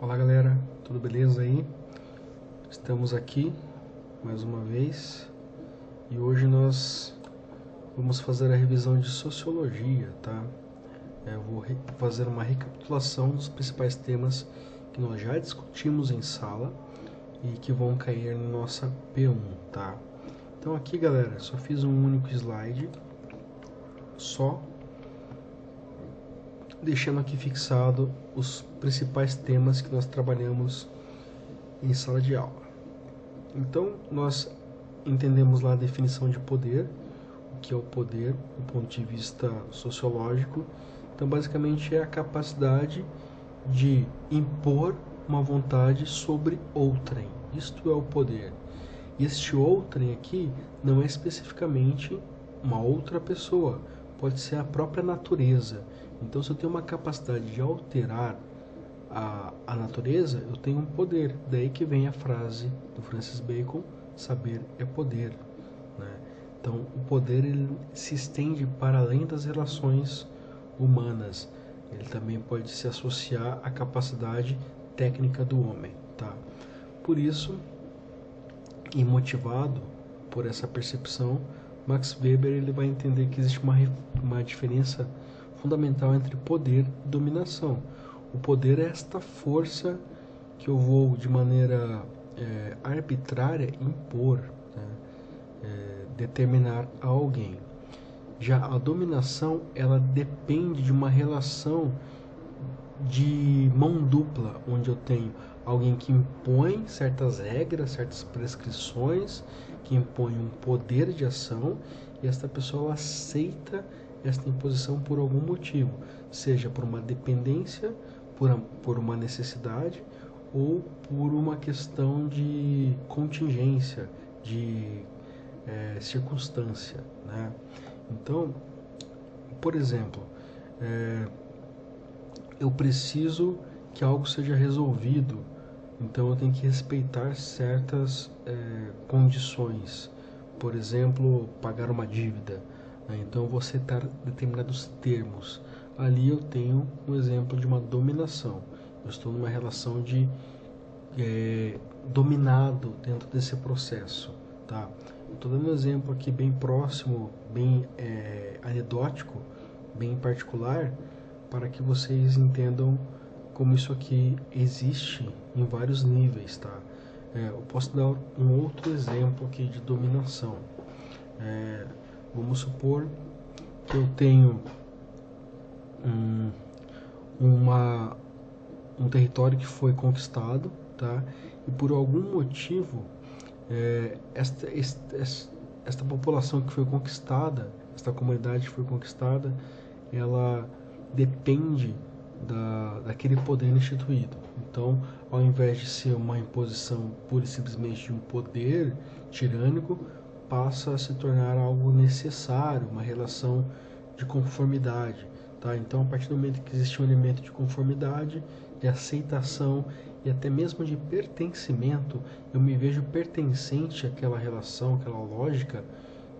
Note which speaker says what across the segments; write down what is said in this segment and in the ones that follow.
Speaker 1: Olá galera, tudo beleza aí? Estamos aqui mais uma vez e hoje nós vamos fazer a revisão de sociologia, tá? Eu vou fazer uma recapitulação dos principais temas que nós já discutimos em sala e que vão cair na nossa P1, tá? Então aqui galera, só fiz um único slide, só deixando aqui fixado os principais temas que nós trabalhamos em sala de aula. Então, nós entendemos lá a definição de poder, o que é o poder do ponto de vista sociológico. Então, basicamente, é a capacidade de impor uma vontade sobre outrem. Isto é o poder. E este outrem aqui não é especificamente uma outra pessoa, pode ser a própria natureza. Então, se eu tenho uma capacidade de alterar a natureza, eu tenho um poder. Daí que vem a frase do Francis Bacon: saber é poder, né? Então, o poder ele se estende para além das relações humanas. Ele também pode se associar à capacidade técnica do homem, tá? Por isso, e motivado por essa percepção, Max Weber ele vai entender que existe uma diferença fundamental entre poder e dominação. O poder é esta força que eu vou de maneira arbitrária impor, né? Determinar a alguém. Já a dominação, ela depende de uma relação de mão dupla, onde eu tenho alguém que impõe certas regras, certas prescrições, que impõe um poder de ação, e esta pessoa ela aceita esta imposição por algum motivo, seja por uma dependência, por uma necessidade ou por uma questão de contingência, de circunstância, né? Então, por exemplo, eu preciso que algo seja resolvido, então eu tenho que respeitar certas condições. Por exemplo, pagar uma dívida, né? Então eu vou aceitar determinados termos. Ali eu tenho um exemplo de uma dominação. Eu estou numa relação de dominado dentro desse processo, tá? Estou dando um exemplo aqui bem próximo, bem anedótico, bem particular, para que vocês entendam como isso aqui existe em vários níveis, tá? Eu posso dar um outro exemplo aqui de dominação. Vamos supor que eu tenho um território que foi conquistado, tá? E por algum motivo esta população que foi conquistada, esta comunidade que foi conquistada, ela depende daquele poder instituído. Então, ao invés de ser uma imposição pura e simplesmente de um poder tirânico, passa a se tornar algo necessário, uma relação de conformidade, tá? Então, a partir do momento que existe um elemento de conformidade, de aceitação e até mesmo de pertencimento, eu me vejo pertencente àquela relação, àquela lógica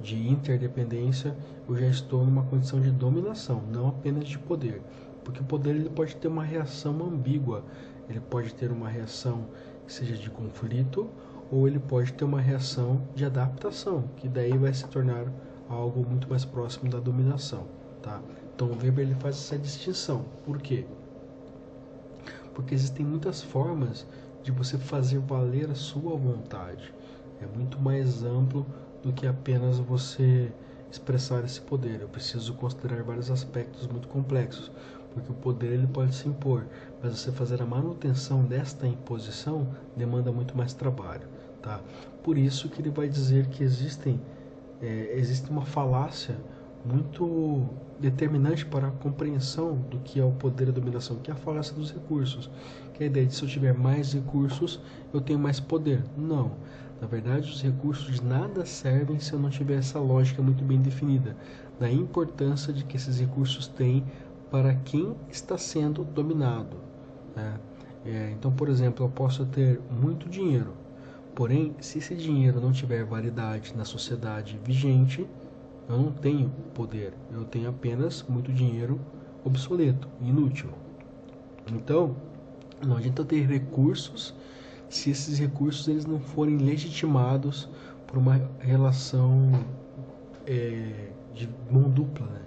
Speaker 1: de interdependência, eu já estou numa condição de dominação, não apenas de poder. Porque o poder ele pode ter uma reação ambígua, ele pode ter uma reação que seja de conflito, ou ele pode ter uma reação de adaptação, que daí vai se tornar algo muito mais próximo da dominação, tá? Então o Weber ele faz essa distinção. Por quê? Porque existem muitas formas de você fazer valer a sua vontade. É muito mais amplo do que apenas você expressar esse poder. Eu preciso considerar vários aspectos muito complexos, porque o poder ele pode se impor, mas você fazer a manutenção desta imposição demanda muito mais trabalho, tá? Por isso que ele vai dizer que existe uma falácia muito determinante para a compreensão do que é o poder e a dominação, que é a falácia dos recursos, que é a ideia de se eu tiver mais recursos, eu tenho mais poder. Não. Na verdade, os recursos de nada servem se eu não tiver essa lógica muito bem definida, da importância de que esses recursos têm para quem está sendo dominado, né? Então, por exemplo, eu posso ter muito dinheiro, porém, se esse dinheiro não tiver validade na sociedade vigente, eu não tenho poder, eu tenho apenas muito dinheiro obsoleto, inútil. Então, Não adianta eu ter recursos se esses recursos eles não forem legitimados por uma relação de mão dupla, né?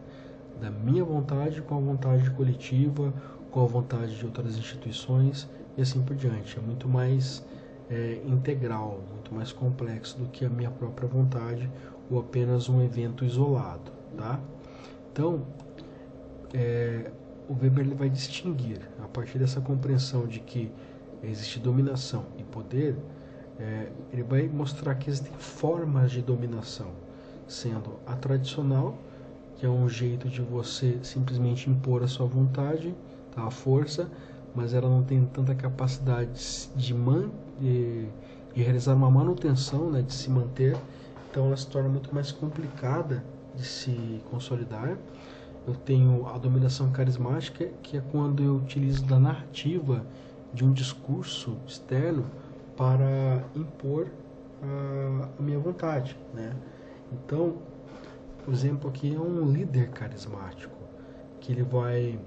Speaker 1: Da minha vontade com a vontade coletiva, com a vontade de outras instituições e assim por diante. É muito mais integral, muito mais complexo do que a minha própria vontade ou apenas um evento isolado, tá? Então, o Weber ele vai distinguir, a partir dessa compreensão de que existe dominação e poder, ele vai mostrar que existem formas de dominação, sendo a tradicional, que é um jeito de você simplesmente impor a sua vontade, tá, a força, mas ela não tem tanta capacidade de realizar uma manutenção, né, de se manter, então ela se torna muito mais complicada de se consolidar. Eu tenho a dominação carismática, que é quando eu utilizo da narrativa de um discurso externo para impor a minha vontade, né? Então, por exemplo, aqui é um líder carismático, que ele vai,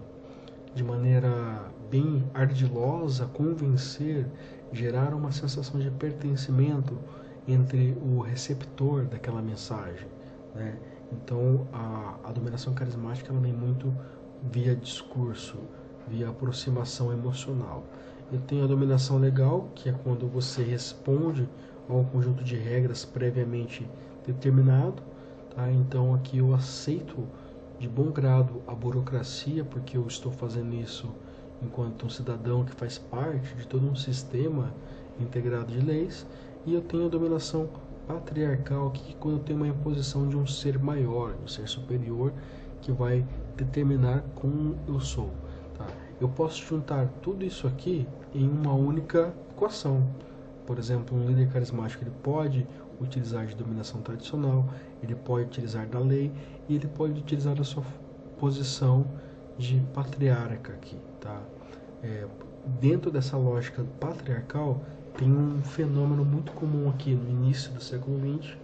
Speaker 1: de maneira bem ardilosa, convencer, gerar uma sensação de pertencimento entre o receptor daquela mensagem, né? Então, a dominação carismática ela vem muito via discurso, via aproximação emocional. Eu tenho a dominação legal, que é quando você responde a um conjunto de regras previamente determinado, tá? Então, aqui eu aceito de bom grado a burocracia, porque eu estou fazendo isso enquanto um cidadão que faz parte de todo um sistema integrado de leis. E eu tenho a dominação patriarcal, que é quando eu tenho uma imposição de um ser maior, um ser superior, que vai determinar como eu sou, tá? Eu posso juntar tudo isso aqui em uma única equação. Por exemplo, um líder carismático ele pode utilizar de dominação tradicional, ele pode utilizar da lei e ele pode utilizar a sua posição de patriarca aqui, tá? Dentro dessa lógica patriarcal tem um fenômeno muito comum aqui no início do século XX,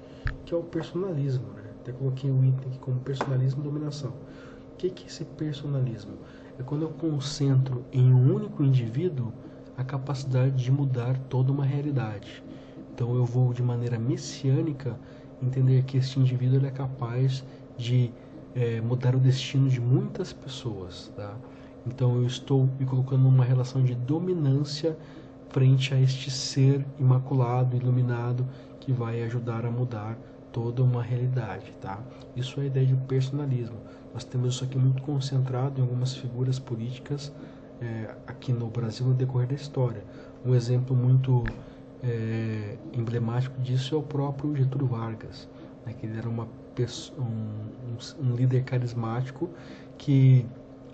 Speaker 1: que é o personalismo, né? Até coloquei o item aqui como personalismo e dominação. O que é esse personalismo? É quando eu concentro em um único indivíduo a capacidade de mudar toda uma realidade. Então eu vou de maneira messiânica entender que este indivíduo é capaz de mudar o destino de muitas pessoas, tá? Então eu estou me colocando numa relação de dominância frente a este ser imaculado, iluminado, que vai ajudar a mudar toda uma realidade, tá? Isso é a ideia de personalismo. Nós temos isso aqui muito concentrado em algumas figuras políticas aqui no Brasil no decorrer da história. Um exemplo muito emblemático disso é o próprio Getúlio Vargas, né, que ele era um líder carismático que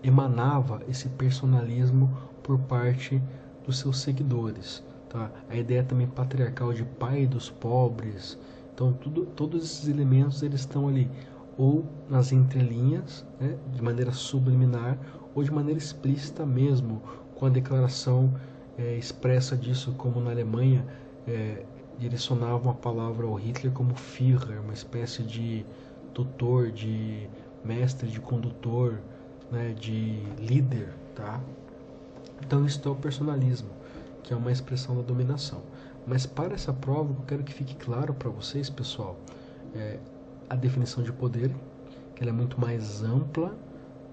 Speaker 1: emanava esse personalismo por parte dos seus seguidores, tá? A ideia também patriarcal de pai dos pobres. Então todos esses elementos eles estão ali ou nas entrelinhas, né, de maneira subliminar, ou de maneira explícita mesmo, com a declaração expressa disso, como na Alemanha direcionavam a palavra ao Hitler como Führer, uma espécie de tutor, de mestre, de condutor, né, de líder, tá? Então isso é o personalismo, que é uma expressão da dominação. Mas para essa prova, eu quero que fique claro para vocês, pessoal, a definição de poder, que ela é muito mais ampla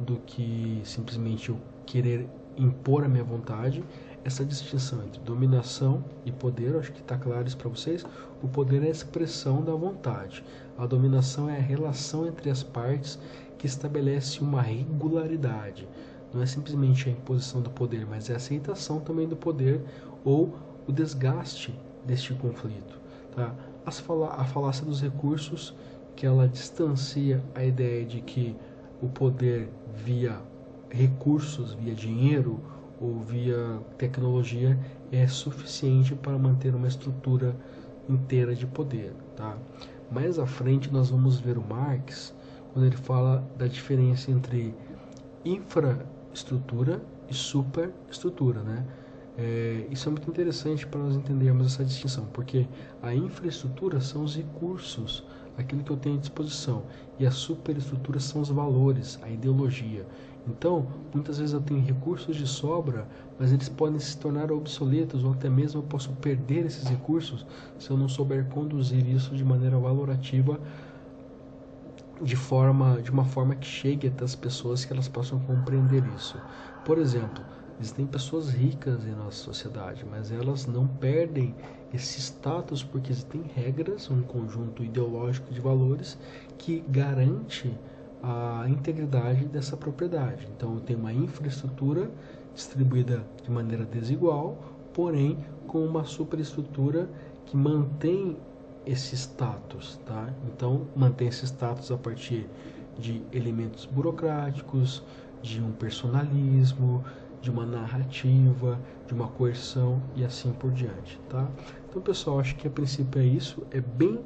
Speaker 1: do que simplesmente eu querer impor a minha vontade. Essa distinção entre dominação e poder, eu acho que está claro isso para vocês. O poder é a expressão da vontade. A dominação é a relação entre as partes que estabelece uma regularidade. Não é simplesmente a imposição do poder, mas é a aceitação também do poder ou o desgaste deste conflito, tá? A falácia dos recursos, que ela distancia a ideia de que o poder via recursos, via dinheiro ou via tecnologia é suficiente para manter uma estrutura inteira de poder, tá? Mais à frente nós vamos ver o Marx quando ele fala da diferença entre infraestrutura e superestrutura, né? Isso é muito interessante para nós entendermos essa distinção, porque a infraestrutura são os recursos, aquilo que eu tenho à disposição, e a superestrutura são os valores, a ideologia. Então, muitas vezes eu tenho recursos de sobra, mas eles podem se tornar obsoletos ou até mesmo eu posso perder esses recursos se eu não souber conduzir isso de maneira valorativa, de uma forma que chegue até as pessoas, que elas possam compreender isso. Por exemplo, existem pessoas ricas em nossa sociedade, mas elas não perdem esse status porque existem regras, um conjunto ideológico de valores que garante a integridade dessa propriedade. Então, eu tenho uma infraestrutura distribuída de maneira desigual, porém com uma superestrutura que mantém esse status, tá? Então, mantém esse status a partir de elementos burocráticos, de um personalismo, de uma narrativa, de uma coerção e assim por diante, tá? Então, pessoal, acho que a princípio é isso. É bem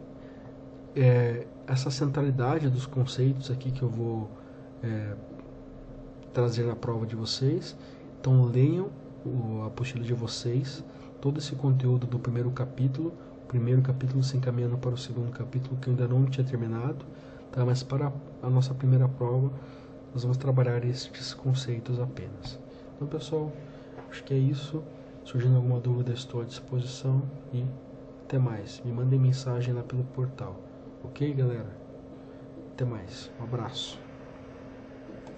Speaker 1: essa centralidade dos conceitos aqui que eu vou trazer na prova de vocês. Então, leiam a apostila de vocês, todo esse conteúdo do primeiro capítulo se encaminhando para o segundo capítulo, que eu ainda não tinha terminado, tá? Mas para a nossa primeira prova, nós vamos trabalhar estes conceitos apenas. Então, pessoal, acho que é isso. Surgindo alguma dúvida, estou à disposição e até mais. Me mandem mensagem lá pelo portal. Ok, galera? Até mais. Um abraço.